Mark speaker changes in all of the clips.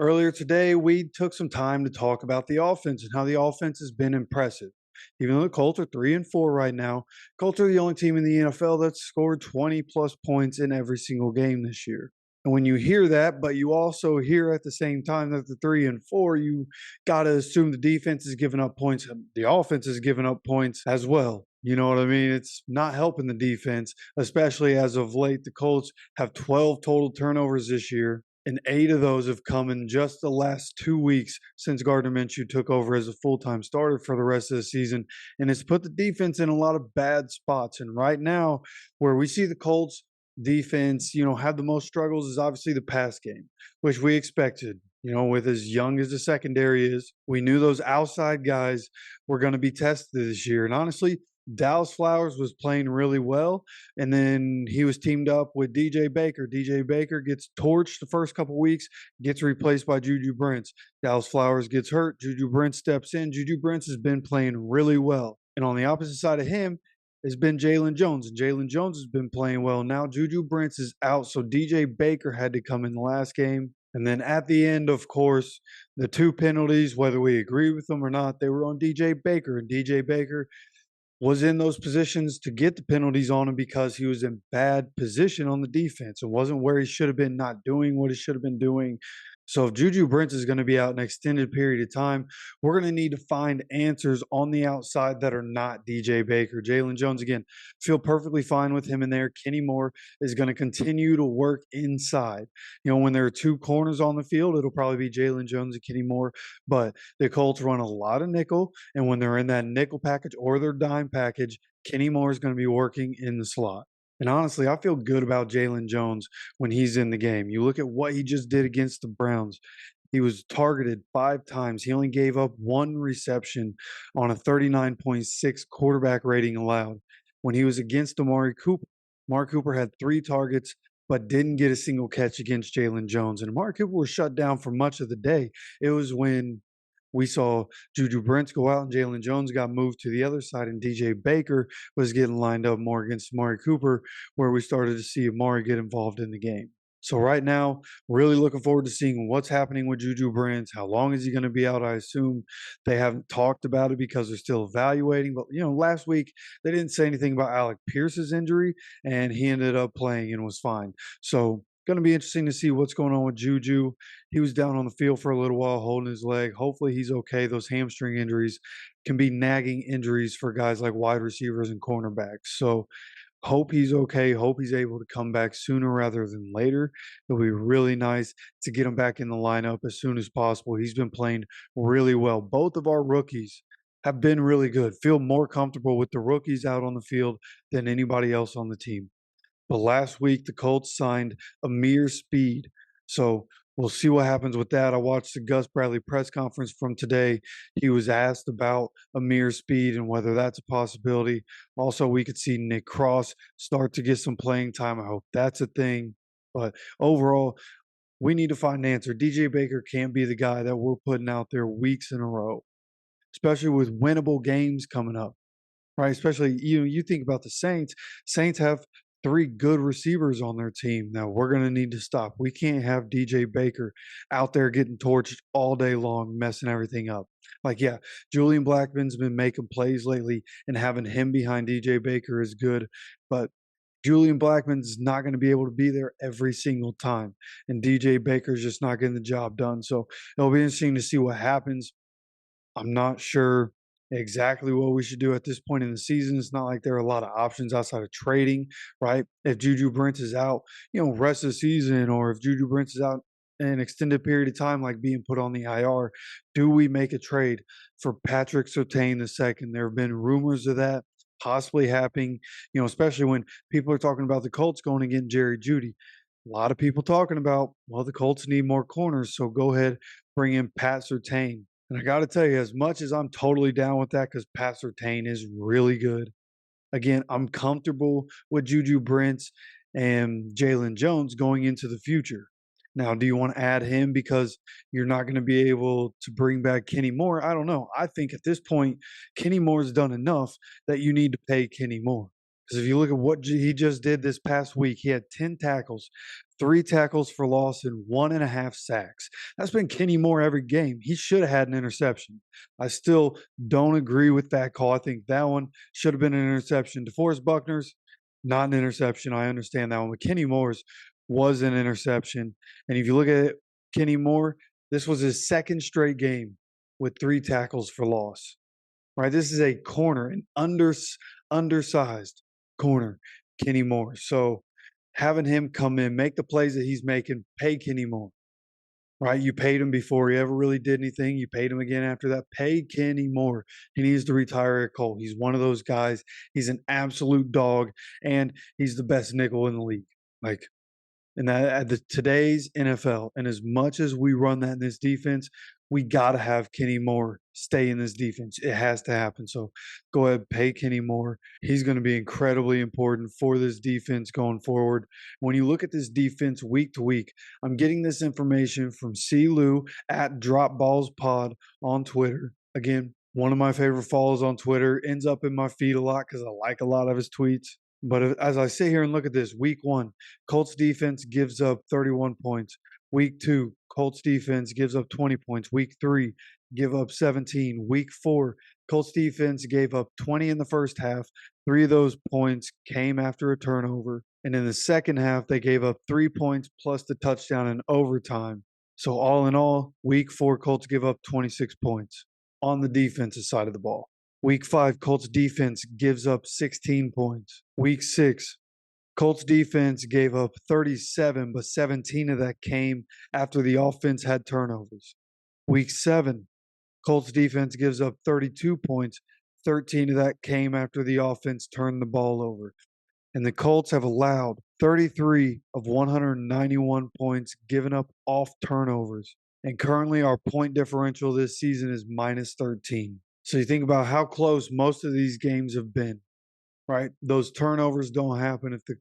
Speaker 1: Earlier today, we took some time to talk about the offense and how the offense has been impressive. Even though the Colts are 3-4 right now, Colts are the only team in the NFL that's scored 20 plus points in every single game this year. And when you hear that, but you also hear at the same time that the 3-4, you got to assume the defense is giving up points. The offense is giving up points as well. You know what I mean? It's not helping the defense, especially as of late. The Colts have 12 total turnovers this year, and 8 of those have come in just the last 2 weeks since Gardner Minshew took over as a full-time starter for the rest of the season, and it's put the defense in a lot of bad spots. And right now, where we see the Colts defense, have the most struggles is obviously the pass game, which we expected. With as young as the secondary is, we knew those outside guys were going to be tested this year. And honestly, Dallas Flowers was playing really well, and then he was teamed up with DJ Baker. DJ Baker gets torched the first couple weeks, gets replaced by Juju Brents. Dallas Flowers gets hurt. Juju Brents steps in. Juju Brents has been playing really well. And on the opposite side of him has been Jalen Jones. And Jalen Jones has been playing well. Now Juju Brents is out, so DJ Baker had to come in the last game. And then at the end, of course, the 2 penalties, whether we agree with them or not, they were on DJ Baker. And DJ Baker was in those positions to get the penalties on him because he was in bad position on the defense and wasn't where he should have been, not doing what he should have been doing. So if Juju Brents is going to be out an extended period of time, we're going to need to find answers on the outside that are not DJ Baker. Jalen Jones, again, feel perfectly fine with him in there. Kenny Moore is going to continue to work inside. When there are 2 corners on the field, it'll probably be Jalen Jones and Kenny Moore. But the Colts run a lot of nickel, and when they're in that nickel package or their dime package, Kenny Moore is going to be working in the slot. And honestly, I feel good about Jalen Jones when he's in the game. You look at what he just did against the Browns. He was targeted 5 times. He only gave up 1 reception on a 39.6 quarterback rating allowed. When he was against Amari Cooper had 3 targets, but didn't get a single catch against Jalen Jones. And Amari Cooper was shut down for much of the day. It was when we saw Juju Brents go out and Jalen Jones got moved to the other side, and DJ Baker was getting lined up more against Amari Cooper, where we started to see Amari get involved in the game. So right now, really looking forward to seeing what's happening with Juju Brents. How long is he going to be out? I assume they haven't talked about it because they're still evaluating. But, last week they didn't say anything about Alec Pierce's injury, and he ended up playing and was fine. So going to be interesting to see what's going on with Juju. He was down on the field for a little while holding his leg. Hopefully he's okay. Those hamstring injuries can be nagging injuries for guys like wide receivers and cornerbacks. So hope he's okay. Hope he's able to come back sooner rather than later. It'll be really nice to get him back in the lineup as soon as possible. He's been playing really well. Both of our rookies have been really good. Feel more comfortable with the rookies out on the field than anybody else on the team. But last week, the Colts signed Amir Speed. So we'll see what happens with that. I watched the Gus Bradley press conference from today. He was asked about Amir Speed and whether that's a possibility. Also, we could see Nick Cross start to get some playing time. I hope that's a thing. But overall, we need to find an answer. DJ Baker can't be the guy that we're putting out there weeks in a row, especially with winnable games coming up, right? Especially, you think about the Saints. Saints have 3 good receivers on their team. Now we're going to need to stop. We can't have DJ Baker out there getting torched all day long, messing everything up. Yeah, Julian Blackmon's been making plays lately, and having him behind DJ Baker is good, but Julian Blackmon's not going to be able to be there every single time, and DJ Baker's just not getting the job done. So it'll be interesting to see what happens. I'm not sure exactly what we should do at this point in the season. It's not like there are a lot of options outside of trading, right? If Juju Brents is out, rest of the season, or if Juju Brents is out an extended period of time, like being put on the IR, do we make a trade for Patrick Surtain II? There have been rumors of that possibly happening, especially when people are talking about the Colts going to get Jerry Jeudy. A lot of people talking about, well, the Colts need more corners, so go ahead, bring in Pat Surtain. And I got to tell you, as much as I'm totally down with that, because Pat Surtain is really good. Again, I'm comfortable with Juju Brents and Jalen Jones going into the future. Now, do you want to add him because you're not going to be able to bring back Kenny Moore? I don't know. I think at this point, Kenny Moore's done enough that you need to pay Kenny Moore. Because if you look at what he just did this past week, he had 10 tackles, 3 tackles for loss, and 1.5 sacks. That's been Kenny Moore every game. He should have had an interception. I still don't agree with that call. I think that one should have been an interception. DeForest Buckner's not an interception. I understand that one. But Kenny Moore's was an interception. And if you look at Kenny Moore, this was his second straight game with 3 tackles for loss. Right? This is a corner, an undersized corner, Kenny Moore. So having him come in, make the plays that he's making, pay Kenny Moore. Right? You paid him before he ever really did anything. You paid him again after that. Pay Kenny Moore. He needs to retire at Colt. He's one of those guys. He's an absolute dog, and he's the best nickel in the league. Like, and that at today's NFL, and as much as we run that in this defense, we got to have Kenny Moore stay in this defense. It has to happen. So go ahead, pay Kenny Moore. He's going to be incredibly important for this defense going forward. When you look at this defense week to week, I'm getting this information from C. Lou at Drop Balls Pod on Twitter. Again, one of my favorite follows on Twitter, ends up in my feed a lot because I like a lot of his tweets. But as I sit here and look at this, week 1, Colts defense gives up 31 points. Week 2, Colts defense gives up 20 points. Week 3, give up 17. Week 4, Colts defense gave up 20 in the first half. 3 of those points came after a turnover. And in the second half, they gave up 3 points plus the touchdown in overtime. So all in all, week 4, Colts give up 26 points on the defensive side of the ball. Week 5, Colts defense gives up 16 points. Week 6, Colts defense gave up 37, but 17 of that came after the offense had turnovers. Week 7, Colts defense gives up 32 points. 13 of that came after the offense turned the ball over. And the Colts have allowed 33 of 191 points given up off turnovers. And currently our point differential this season is minus 13. So you think about how close most of these games have been, right? Those turnovers don't happen. If the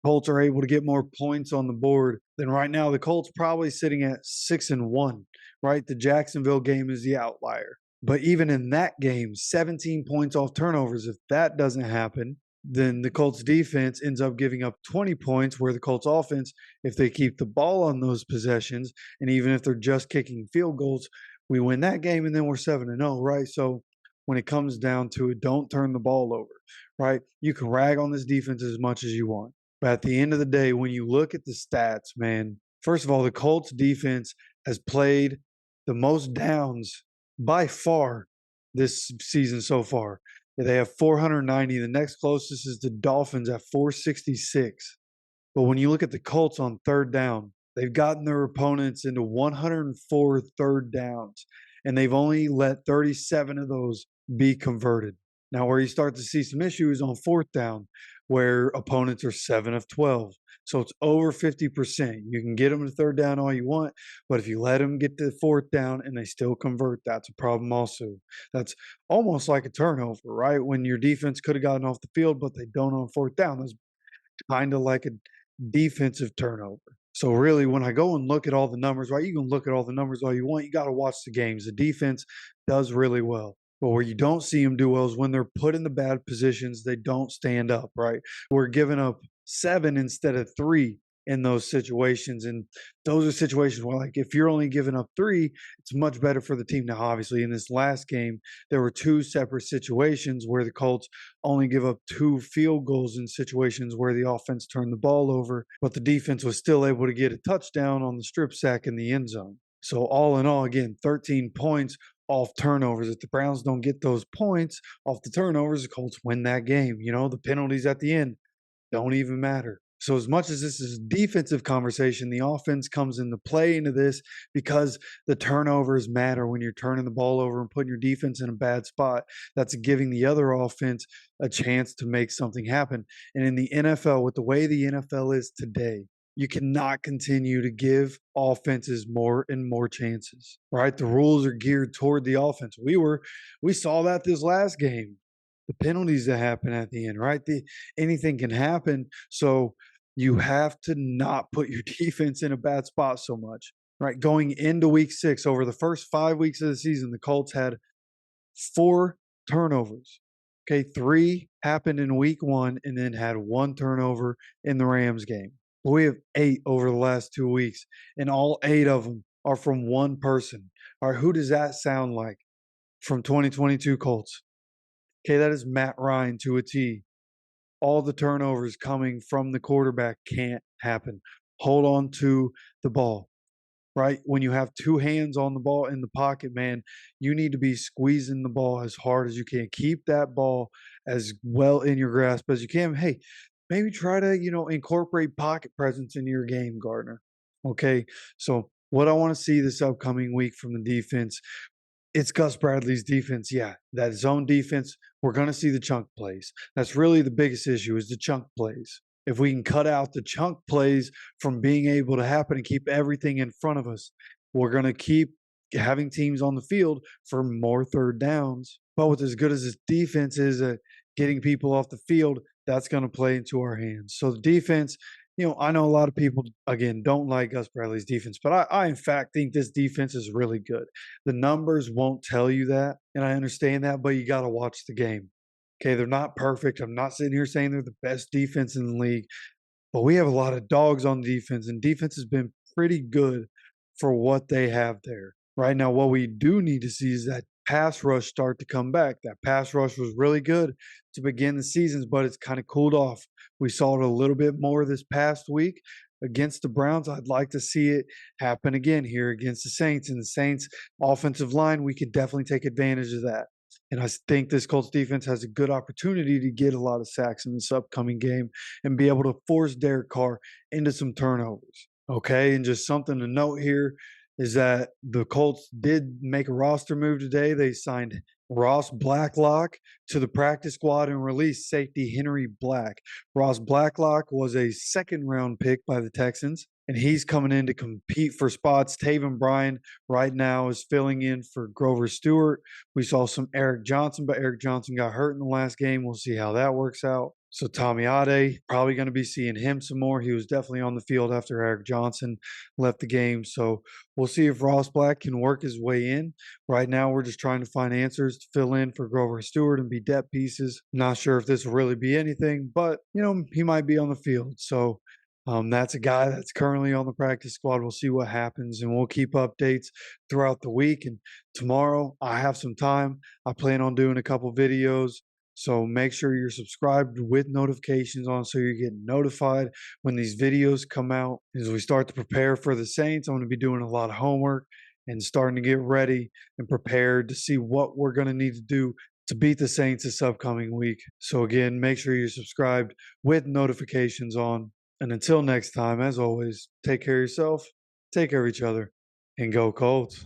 Speaker 1: Colts are able to get more points on the board, then right now the Colts probably sitting at 6-1, right? The Jacksonville game is the outlier. But even in that game, 17 points off turnovers, if that doesn't happen, then the Colts defense ends up giving up 20 points, where the Colts offense, if they keep the ball on those possessions, and even if they're just kicking field goals, we win that game and then we're 7-0, right? So when it comes down to it, don't turn the ball over, right? You can rag on this defense as much as you want. But at the end of the day, when you look at the stats, man, first of all, the Colts defense has played the most downs by far this season so far. They have 490. The next closest is the Dolphins at 466. But when you look at the Colts on third down, they've gotten their opponents into 104 third downs, and they've only let 37 of those be converted. Now, where you start to see some issues on fourth down, where opponents are 7 of 12. So it's over 50%. You can get them to third down all you want, but if you let them get to fourth down and they still convert, that's a problem also. That's almost like a turnover, right? When your defense could have gotten off the field, but they don't on fourth down. That's kind of like a defensive turnover. So really, when I go and look at all the numbers, right, you can look at all the numbers all you want. You got to watch the games. The defense does really well. But where you don't see them do well is when they're put in the bad positions, they don't stand up, right? We're giving up 7 instead of 3 in those situations. And those are situations where, like, if you're only giving up 3, it's much better for the team. Now, obviously, in this last game, there were 2 separate situations where the Colts only give up 2 field goals in situations where the offense turned the ball over, but the defense was still able to get a touchdown on the strip sack in the end zone. So all in all, again, 13 points off turnovers. If the Browns don't get those points off the turnovers, the Colts win that game. You know, the penalties at the end don't even matter. So as much as this is a defensive conversation, the offense comes into play into this because the turnovers matter when you're turning the ball over and putting your defense in a bad spot. That's giving the other offense a chance to make something happen. And in the NFL, with the way the NFL is today, you cannot continue to give offenses more and more chances, right? The rules are geared toward the offense. We saw that this last game. The penalties that happen at the end, right? Anything can happen. So you have to not put your defense in a bad spot so much, right? Going into week 6, over the first 5 weeks of the season, the Colts had 4 turnovers. Okay, 3 happened in week 1 and then had 1 turnover in the Rams game. But we have 8 over the last 2 weeks, and all 8 of them are from one person. All right, who does that sound like from 2022 Colts? Okay, that is Matt Ryan to a T. All the turnovers coming from the quarterback can't happen. Hold on to the ball, right? When you have 2 hands on the ball in the pocket, man, you need to be squeezing the ball as hard as you can. Keep that ball as well in your grasp as you can. Hey, maybe try to, incorporate pocket presence into your game, Gardner. Okay. So, what I want to see this upcoming week from the defense, it's Gus Bradley's defense. Yeah, that zone defense, we're going to see the chunk plays. That's really the biggest issue is the chunk plays. If we can cut out the chunk plays from being able to happen and keep everything in front of us, we're going to keep having teams on the field for more third downs. But with as good as this defense is at getting people off the field, that's going to play into our hands. So the defense, I know a lot of people, again, don't like Gus Bradley's defense, but I in fact think this defense is really good. The numbers won't tell you that, and I understand that, but you got to watch the game. Okay, they're not perfect. I'm not sitting here saying they're the best defense in the league, but we have a lot of dogs on defense, and defense has been pretty good for what they have there. Right now, what we do need to see is that pass rush start to come back. That pass rush was really good to begin the seasons, but it's kind of cooled off. We saw it a little bit more this past week against the Browns. I'd like to see it happen again here against the Saints. And the Saints offensive line, we could definitely take advantage of that. And I think this Colts defense has a good opportunity to get a lot of sacks in this upcoming game and be able to force Derek Carr into some turnovers. Okay. And just something to note here is that the Colts did make a roster move today. They signed Ross Blacklock to the practice squad and released safety Henry Black. Ross Blacklock was a second round pick by the Texans, and he's coming in to compete for spots. Taven Bryan right now is filling in for Grover Stewart. We saw some Eric Johnson, but Eric Johnson got hurt in the last game. We'll see how that works out. So Tommy Ade, probably going to be seeing him some more. He was definitely on the field after Eric Johnson left the game. So we'll see if Ross Black can work his way in. Right now, we're just trying to find answers to fill in for Grover Stewart and be depth pieces. Not sure if this will really be anything, but, he might be on the field. So that's a guy that's currently on the practice squad. We'll see what happens, and we'll keep updates throughout the week. And tomorrow, I have some time. I plan on doing a couple videos. So make sure you're subscribed with notifications on so you're getting notified when these videos come out. As we start to prepare for the Saints, I'm going to be doing a lot of homework and starting to get ready and prepared to see what we're going to need to do to beat the Saints this upcoming week. So again, make sure you're subscribed with notifications on. And until next time, as always, take care of yourself, take care of each other, and go Colts.